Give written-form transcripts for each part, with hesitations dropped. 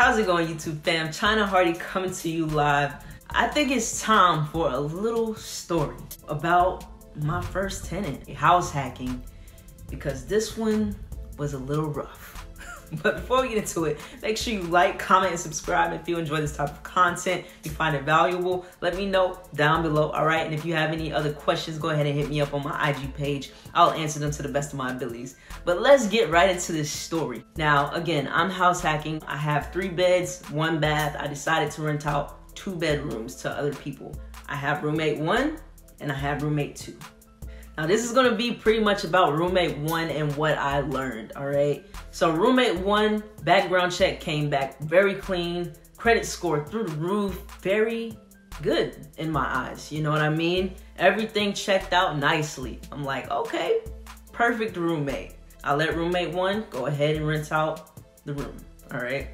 How's it going, YouTube fam? China Hardy coming to you live. I think it's time for a little story about my first tenant, house hacking, because this one was a little rough. But before we get into it, make sure you like, comment, and subscribe if you enjoy this type of content, you find it valuable. Let me know down below, all right? And if you have any other questions, go ahead and hit me up on my IG page. I'll answer them to the best of my abilities. But let's get right into this story. Now, again, I'm house hacking. I have 3 beds, 1 bath. I decided to rent out 2 bedrooms to other people. I have roommate 1 and I have roommate 2. Now this is gonna be pretty much about roommate 1 and what I learned, all right? So roommate 1, background check came back very clean, credit score through the roof, very good in my eyes, you know what I mean? Everything checked out nicely. I'm like, okay, perfect roommate. I let roommate 1 go ahead and rent out the room, all right?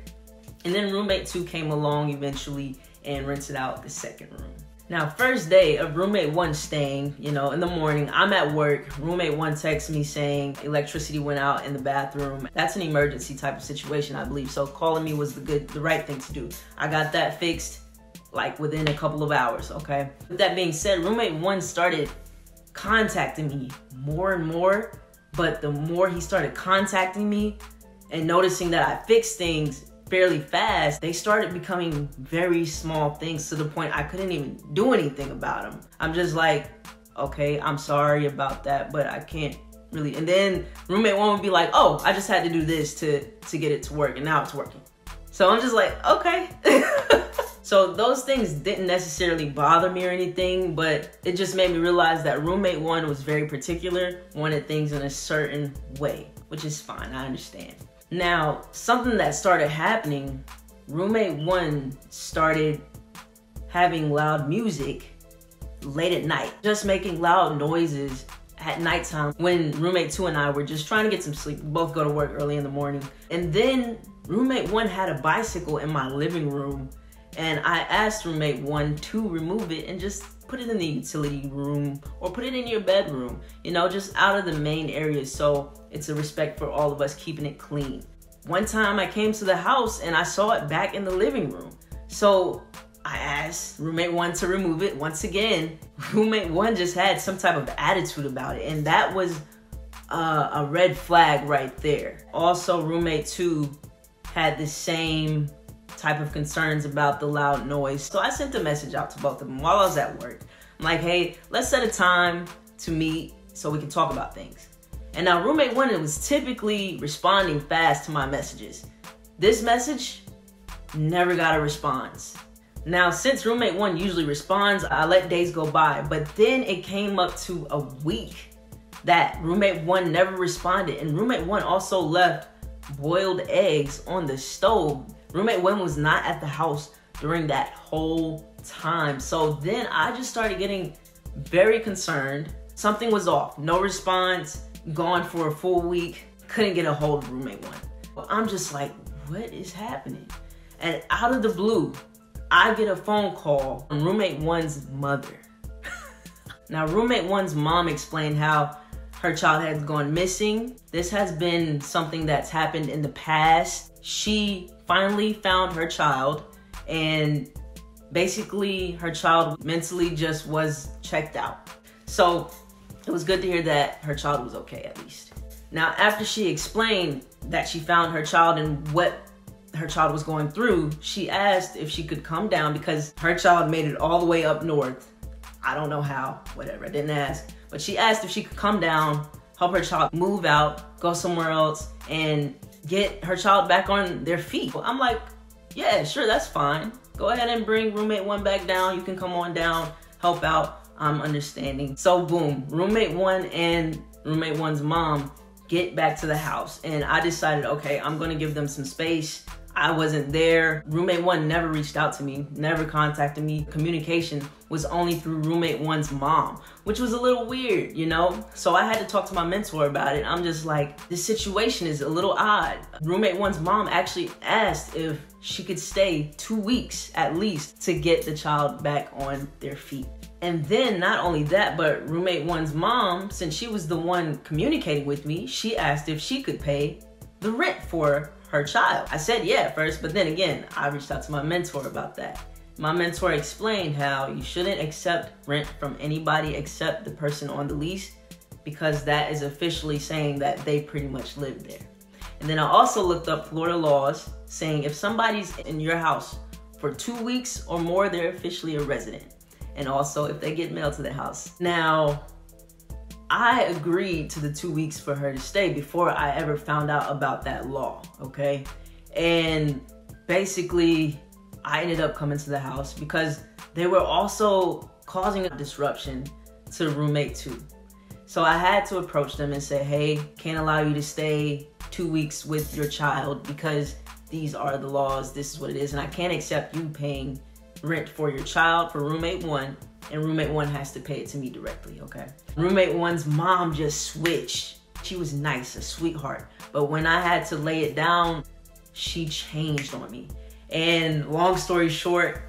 And then roommate 2 came along eventually and rented out the second room. Now, first day of roommate 1 staying, you know, in the morning, I'm at work. Roommate 1 texts me saying electricity went out in the bathroom. That's an emergency type of situation, I believe. So calling me was the right thing to do. I got that fixed like within a couple of hours, okay? With that being said, roommate 1 started contacting me more and more, but the more he started contacting me and noticing that I fixed things fairly fast, they started becoming very small things to the point I couldn't even do anything about them. I'm just like, okay, I'm sorry about that, but I can't really. And then roommate 1 would be like, oh, I just had to do this to get it to work, and now it's working. So I'm just like, okay. So those things didn't necessarily bother me or anything, but it just made me realize that roommate 1 was very particular, wanted things in a certain way, which is fine, I understand. Now, something that started happening, roommate 1 started having loud music late at night, just making loud noises at nighttime when roommate 2 and I were just trying to get some sleep. We both go to work early in the morning. And then roommate 1 had a bicycle in my living room, and I asked roommate 1 to remove it and just put it in the utility room or put it in your bedroom, you know, just out of the main areas, so it's a respect for all of us keeping it clean. One time I came to the house and I saw it back in the living room. So I asked roommate 1 to remove it. Once again, roommate 1 just had some type of attitude about it, and that was a red flag right there. Also, roommate 2 had the same type of concerns about the loud noise. So I sent a message out to both of them while I was at work. I'm like, hey, let's set a time to meet so we can talk about things. And now roommate 1 was typically responding fast to my messages. This message never got a response. Now, since roommate 1 usually responds, I let days go by, but then it came up to a week that roommate 1 never responded, and roommate 1 also left boiled eggs on the stove. Roommate 1 was not at the house during that whole time. So then I just started getting very concerned. Something was off. No response, gone for a full week, couldn't get a hold of roommate 1. Well, I'm just like, what is happening? And out of the blue, I get a phone call from roommate 1's mother. Now, roommate 1's mom explained how her child had gone missing. This has been something that's happened in the past. She finally found her child, and basically her child mentally just was checked out. So it was good to hear that her child was okay, at least. Now, after she explained that she found her child and what her child was going through, she asked if she could come down because her child made it all the way up north. I don't know how, whatever, I didn't ask. But she asked if she could come down, help her child move out, go somewhere else, and get her child back on their feet. I'm like, yeah, sure, that's fine. Go ahead and bring roommate 1 back down. You can come on down, help out. I'm understanding. So boom, roommate 1 and roommate 1's mom get back to the house, and I decided, okay, I'm gonna give them some space. I wasn't there. Roommate 1 never reached out to me, never contacted me. Communication was only through roommate 1's mom, which was a little weird, you know? So I had to talk to my mentor about it. I'm just like, this situation is a little odd. Roommate 1's mom actually asked if she could stay 2 weeks at least to get the child back on their feet. And then not only that, but roommate 1's mom, since she was the one communicating with me, she asked if she could pay the rent for her child. I said yeah at first, but then again, I reached out to my mentor about that. My mentor explained how you shouldn't accept rent from anybody except the person on the lease, because that is officially saying that they pretty much live there. And then I also looked up Florida laws saying if somebody's in your house for 2 weeks or more, they're officially a resident. And also if they get mail to the house. Now, I agreed to the 2 weeks for her to stay before I ever found out about that law, okay? And basically, I ended up coming to the house because they were also causing a disruption to roommate 2. So I had to approach them and say, hey, can't allow you to stay 2 weeks with your child because these are the laws, this is what it is, and I can't accept you paying rent for your child for roommate 1, and roommate 1 has to pay it to me directly, okay? Roommate 1's mom just switched. She was nice, a sweetheart, but when I had to lay it down, she changed on me. And long story short,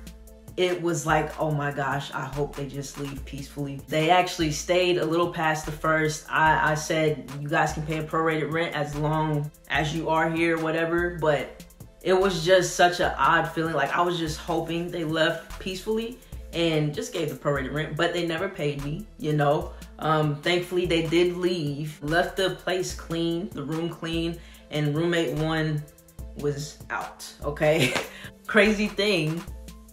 it was like, oh my gosh, I hope they just leave peacefully. They actually stayed a little past the first. I said, you guys can pay a prorated rent as long as you are here, whatever. But it was just such an odd feeling. Like I was just hoping they left peacefully and just gave the prorated rent, but they never paid me, you know. Thankfully they did leave, left the place clean, the room clean, and roommate 1 was out, okay? Crazy thing,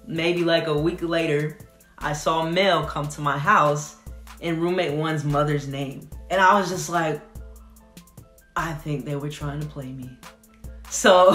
maybe like a week later, I saw mail come to my house in roommate 1's mother's name. And I was just like, I think they were trying to play me. So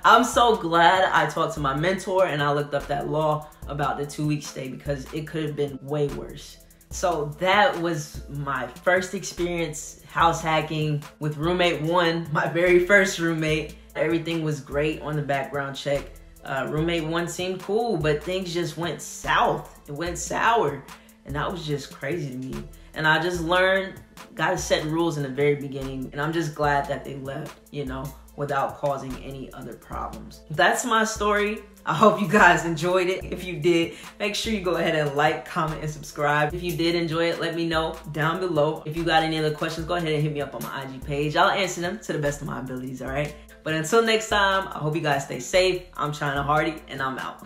I'm so glad I talked to my mentor and I looked up that law about the 2-week stay because it could have been way worse. So that was my first experience house hacking with roommate 1, my very first roommate. Everything was great on the background check. Roommate 1 seemed cool, but things just went south. It went sour. And that was just crazy to me. And I just learned, gotta set rules in the very beginning. And I'm just glad that they left, you know, without causing any other problems. That's my story. I hope you guys enjoyed it. If you did, make sure you go ahead and like, comment, and subscribe. If you did enjoy it, let me know down below. If you got any other questions, go ahead and hit me up on my IG page. I'll answer them to the best of my abilities, all right? But until next time, I hope you guys stay safe. I'm China Hardy, and I'm out.